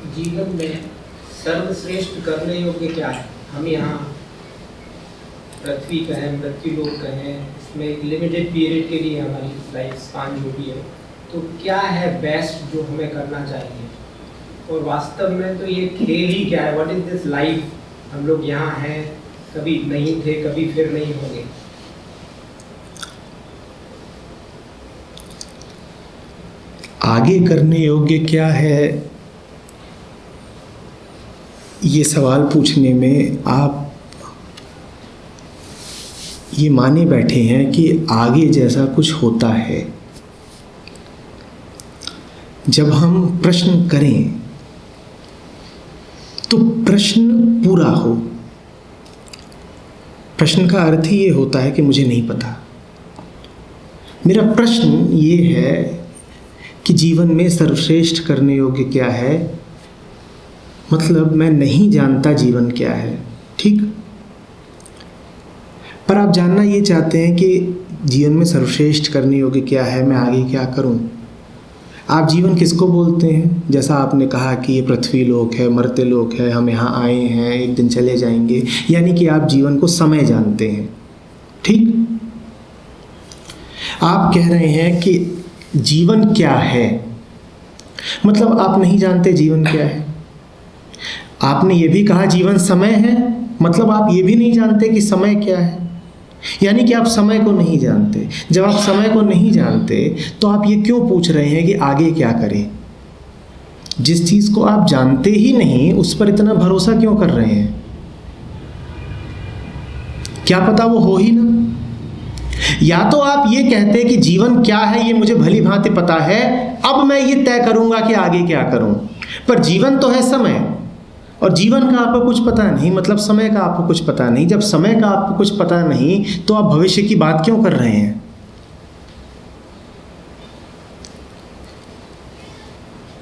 जीवन में सर्वश्रेष्ठ करने योग्य क्या है? हम यहाँ पृथ्वी कहें, मृत्यु लोक कहें, इसमें एक लिमिटेड पीरियड के लिए हमारी लाइफ स्पान जो भी है, तो क्या है बेस्ट जो हमें करना चाहिए? और वास्तव में तो ये खेल ही क्या है? What is this life? हम लोग यहाँ हैं, कभी नहीं थे, कभी फिर नहीं होंगे। आगे करने योग्य क्या है, ये सवाल पूछने में आप ये माने बैठे हैं कि आगे जैसा कुछ होता है। जब हम प्रश्न करें तो प्रश्न पूरा हो। प्रश्न का अर्थ ही ये होता है कि मुझे नहीं पता। मेरा प्रश्न ये है कि जीवन में सर्वश्रेष्ठ करने योग्य क्या है, मतलब मैं नहीं जानता जीवन क्या है, ठीक। पर आप जानना ये चाहते हैं कि जीवन में सर्वश्रेष्ठ करने योग्य क्या है, मैं आगे क्या करूं। आप जीवन किसको बोलते हैं? जैसा आपने कहा कि ये पृथ्वी लोक है, मर्त्य लोक है, हम यहाँ आए हैं, एक दिन चले जाएंगे, यानी कि आप जीवन को समय जानते हैं, ठीक। आप कह रहे हैं कि जीवन क्या है, मतलब आप नहीं जानते जीवन क्या है। आपने ये भी कहा जीवन समय है, मतलब आप ये भी नहीं जानते कि समय क्या है, यानी कि आप समय को नहीं जानते। जब आप समय को नहीं जानते तो आप ये क्यों पूछ रहे हैं कि आगे क्या करें? जिस चीज़ को आप जानते ही नहीं उस पर इतना भरोसा क्यों कर रहे हैं? क्या पता वो हो ही ना। या तो आप ये कहते कि जीवन क्या है ये मुझे भली भांति पता है, अब मैं ये तय करूंगा कि आगे क्या करूं। पर जीवन तो है समय, और जीवन का आपको कुछ पता नहीं, मतलब समय का आपको कुछ पता नहीं। जब समय का आपको कुछ पता नहीं तो आप भविष्य की बात क्यों कर रहे हैं?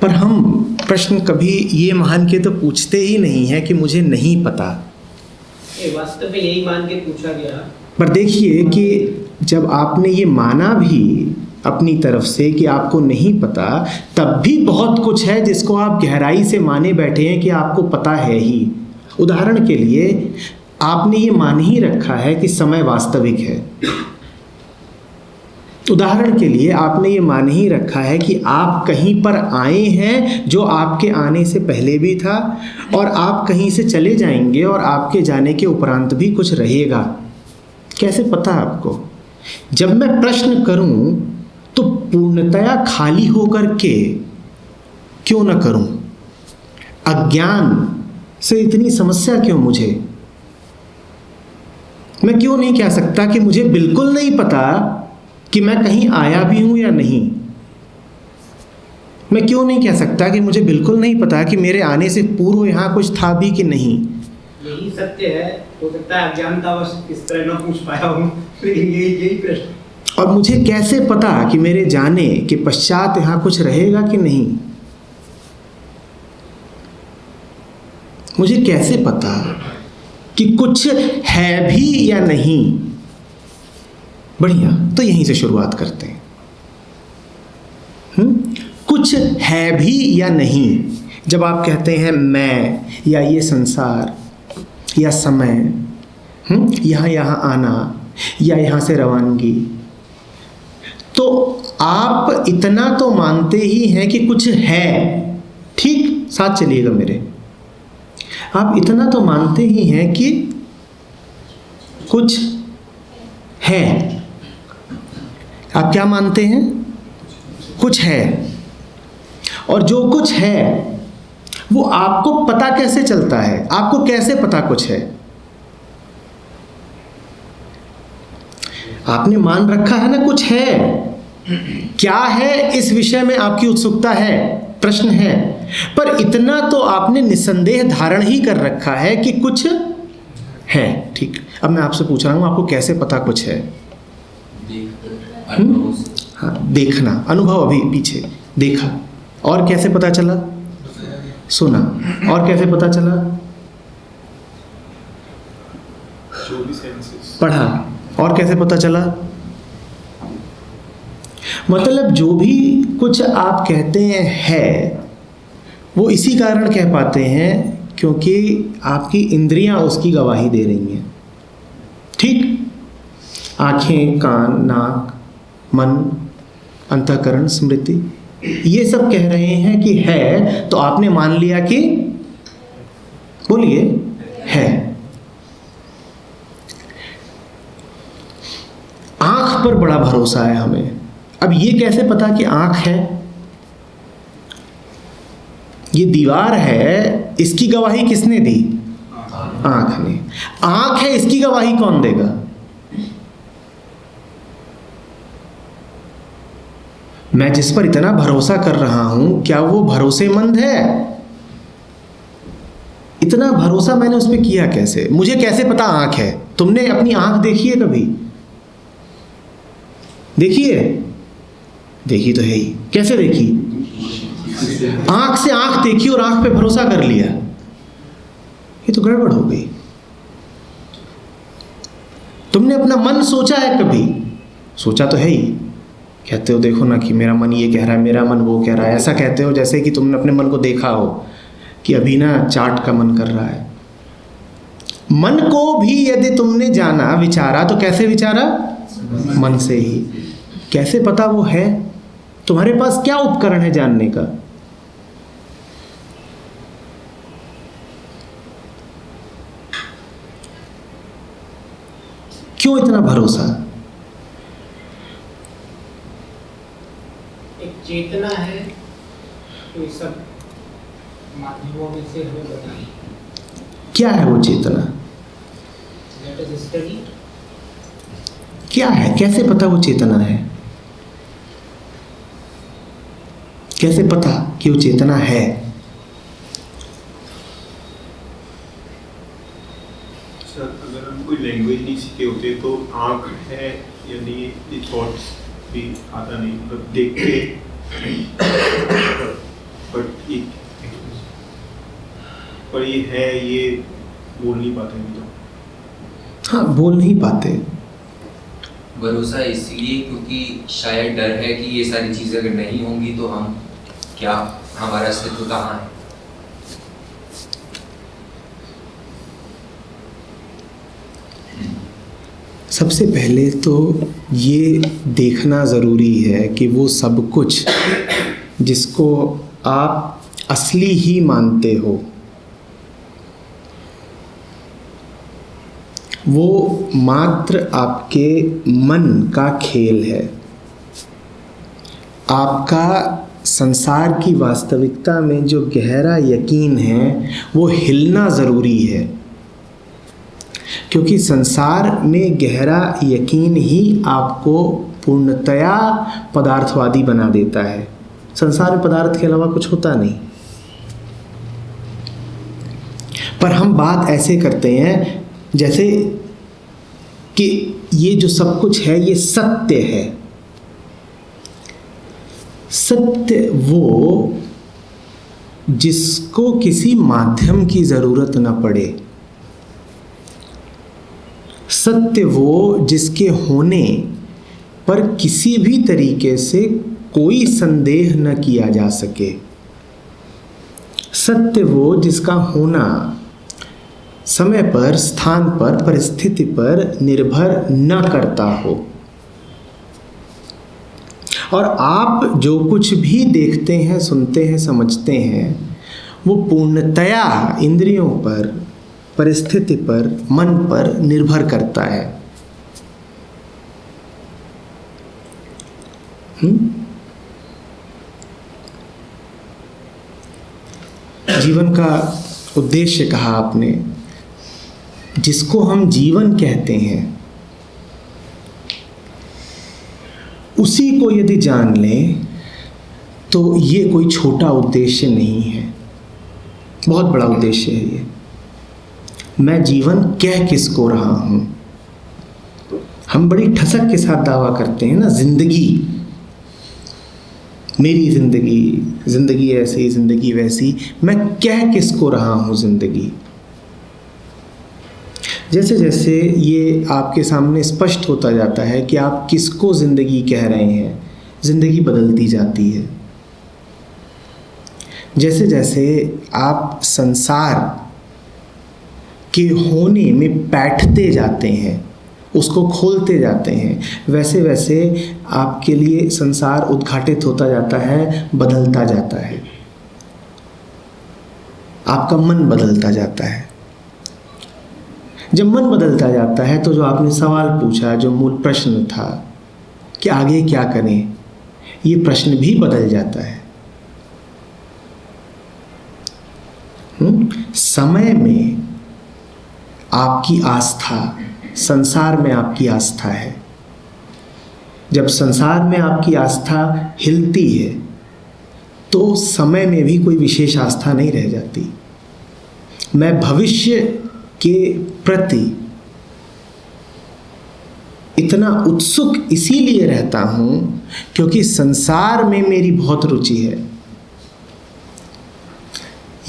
पर हम प्रश्न कभी ये मान के तो पूछते ही नहीं है कि मुझे नहीं पता। वास्तव में यही मान के पूछा गया। पर देखिए कि जब आपने ये माना भी अपनी तरफ से कि आपको नहीं पता, तब भी बहुत कुछ है जिसको आप गहराई से माने बैठे हैं कि आपको पता है ही। उदाहरण के लिए आपने ये मान ही रखा है कि समय वास्तविक है। उदाहरण के लिए आपने ये मान ही रखा है कि आप कहीं पर आए हैं जो आपके आने से पहले भी था, और आप कहीं से चले जाएंगे और आपके जाने के उपरांत भी कुछ रहेगा। कैसे पता आपको? जब मैं प्रश्न करूं तो पूर्णतया खाली होकर के क्यों न करूं? अज्ञान से इतनी समस्या क्यों मुझे? मैं क्यों नहीं कह सकता कि मुझे बिल्कुल नहीं पता कि मैं कहीं आया भी हूं या नहीं? मैं क्यों नहीं कह सकता कि मुझे बिल्कुल नहीं पता कि मेरे आने से पूर्व यहां कुछ था भी कि नहीं? यही सत्य है। हो सकता है अज्ञानतावश इस तरह न पूछ पाया हूं, लेकिन यही प्रश्न। और मुझे कैसे पता कि मेरे जाने के पश्चात यहाँ कुछ रहेगा कि नहीं? मुझे कैसे पता कि कुछ है भी या नहीं? बढ़िया, तो यहीं से शुरुआत करते हैं। कुछ है भी या नहीं? जब आप कहते हैं मैं, या ये संसार, या समय, यहाँ आना, या यहाँ से रवानगी, तो आप इतना तो मानते ही हैं कि कुछ है, ठीक। साथ चलिएगा मेरे। आप इतना तो मानते ही हैं कि कुछ है। आप क्या मानते हैं? कुछ है। और जो कुछ है वो आपको पता कैसे चलता है? आपको कैसे पता कुछ है? आपने मान रखा है ना कुछ है। क्या है इस विषय में आपकी उत्सुकता है, प्रश्न है, पर इतना तो आपने निसंदेह धारण ही कर रखा है कि कुछ है, ठीक। अब मैं आपसे पूछ रहा हूं आपको कैसे पता कुछ है? हाँ, देखना, अनुभव। अभी पीछे देखा, और कैसे पता चला? सुना, और कैसे पता चला? पढ़ा, और कैसे पता चला? मतलब जो भी कुछ आप कहते हैं है, वो इसी कारण कह पाते हैं क्योंकि आपकी इंद्रियां उसकी गवाही दे रही हैं। ठीक, आँखें, कान, नाक, मन, अंतःकरण, स्मृति, ये सब कह रहे हैं कि है, तो आपने मान लिया कि, बोलिए, है। आंख पर बड़ा भरोसा है हमें। अब ये कैसे पता कि आंख है? ये दीवार है, इसकी गवाही किसने दी? आंख ने। आंख है, इसकी गवाही कौन देगा? मैं जिस पर इतना भरोसा कर रहा हूं, क्या वो भरोसेमंद है? इतना भरोसा मैंने उस पर किया कैसे? मुझे कैसे पता आंख है? तुमने अपनी आंख देखी है कभी? देखी है? देखी तो है ही। कैसे देखी? आंख से आंख देखी और आंख पे भरोसा कर लिया। ये तो गड़बड़ हो गई। तुमने अपना मन सोचा है कभी? सोचा तो है ही। कहते हो देखो ना कि मेरा मन ये कह रहा है, मेरा मन वो कह रहा है। ऐसा कहते हो जैसे कि तुमने अपने मन को देखा हो कि अभी ना चाट का मन कर रहा है। मन को भी यदि तुमने जाना, विचारा, तो कैसे विचारा? मन से ही। कैसे पता वो है? तुम्हारे पास क्या उपकरण है जानने का? क्यों इतना भरोसा? एक चेतना है, तो ये सब माध्यमों में से हमें बताइए क्या है वो चेतना? Let us study. क्या है? कैसे पता वो चेतना है? कैसे पता कि वो चेतना है? सर, अगर हम कोई लैंग्वेज नहीं सीखे होते तो आँख है यानी ये थॉट्स भी आता नहीं, मतलब देखते बट ये, पर ये है, ये बोल नहीं पाते हम तो। हाँ, बोल नहीं पाते। भरोसा इसलिए क्योंकि शायद डर है कि ये सारी चीज़ें अगर नहीं होंगी तो हम क्या, हमारा अस्तित्व कहाँ है। सबसे पहले तो ये देखना ज़रूरी है कि वो सब कुछ जिसको आप असली ही मानते हो, वो मात्र आपके मन का खेल है। आपका संसार की वास्तविकता में जो गहरा यकीन है वो हिलना ज़रूरी है, क्योंकि संसार में गहरा यकीन ही आपको पूर्णतया पदार्थवादी बना देता है। संसार में पदार्थ के अलावा कुछ होता नहीं। पर हम बात ऐसे करते हैं जैसे कि ये जो सब कुछ है ये सत्य है। सत्य वो जिसको किसी माध्यम की ज़रूरत न पड़े। सत्य वो जिसके होने पर किसी भी तरीके से कोई संदेह न किया जा सके। सत्य वो जिसका होना समय पर, स्थान पर, परिस्थिति पर निर्भर न करता हो। और आप जो कुछ भी देखते हैं, सुनते हैं, समझते हैं, वो पूर्णतया इंद्रियों पर, परिस्थिति पर, मन पर निर्भर करता है। जीवन का उद्देश्य कहा आपने, जिसको हम जीवन कहते हैं उसी को यदि जान लें तो ये कोई छोटा उद्देश्य नहीं है, बहुत बड़ा उद्देश्य है ये। मैं जीवन कह किसको रहा हूँ? हम बड़ी ठसक के साथ दावा करते हैं ना, जिंदगी, मेरी जिंदगी, जिंदगी ऐसी, जिंदगी वैसी। मैं कह किसको रहा हूँ जिंदगी? जैसे जैसे ये आपके सामने स्पष्ट होता जाता है कि आप किसको ज़िंदगी कह रहे हैं, ज़िंदगी बदलती जाती है। जैसे जैसे आप संसार के होने में बैठते जाते हैं, उसको खोलते जाते हैं, वैसे वैसे आपके लिए संसार उद्घाटित होता जाता है, बदलता जाता है, आपका मन बदलता जाता है। जब मन बदलता जाता है तो जो आपने सवाल पूछा, जो मूल प्रश्न था कि आगे क्या करें, ये प्रश्न भी बदल जाता है। समय में आपकी आस्था, संसार में आपकी आस्था है। जब संसार में आपकी आस्था हिलती है तो समय में भी कोई विशेष आस्था नहीं रह जाती। मैं भविष्य के प्रति इतना उत्सुक इसीलिए रहता हूँ क्योंकि संसार में मेरी बहुत रुचि है।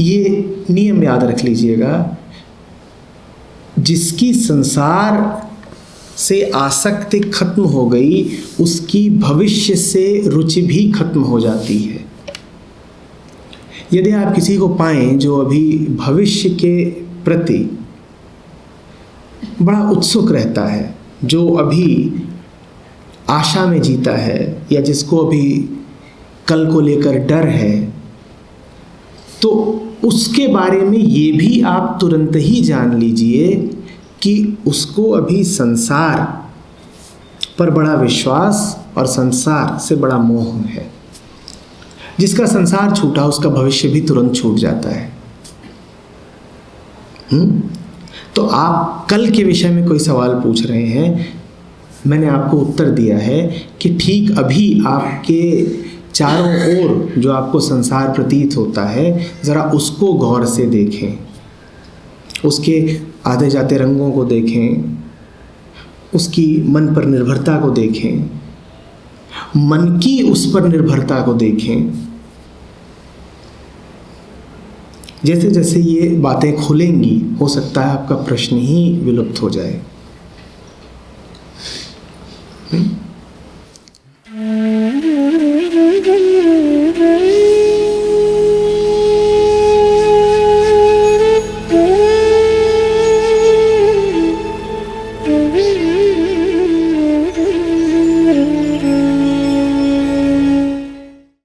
ये नियम याद रख लीजिएगा, जिसकी संसार से आसक्ति खत्म हो गई उसकी भविष्य से रुचि भी खत्म हो जाती है। यदि आप किसी को पाएं जो अभी भविष्य के प्रति बड़ा उत्सुक रहता है, जो अभी आशा में जीता है या जिसको अभी कल को लेकर डर है, तो उसके बारे में ये भी आप तुरंत ही जान लीजिए कि उसको अभी संसार पर बड़ा विश्वास और संसार से बड़ा मोह है। जिसका संसार छूटा उसका भविष्य भी तुरंत छूट जाता है। तो आप कल के विषय में कोई सवाल पूछ रहे हैं, मैंने आपको उत्तर दिया है कि ठीक अभी आपके चारों ओर जो आपको संसार प्रतीत होता है, ज़रा उसको गौर से देखें, उसके आते जाते रंगों को देखें, उसकी मन पर निर्भरता को देखें, मन की उस पर निर्भरता को देखें। जैसे जैसे ये बातें खुलेंगी हो सकता है आपका प्रश्न ही विलुप्त हो जाए।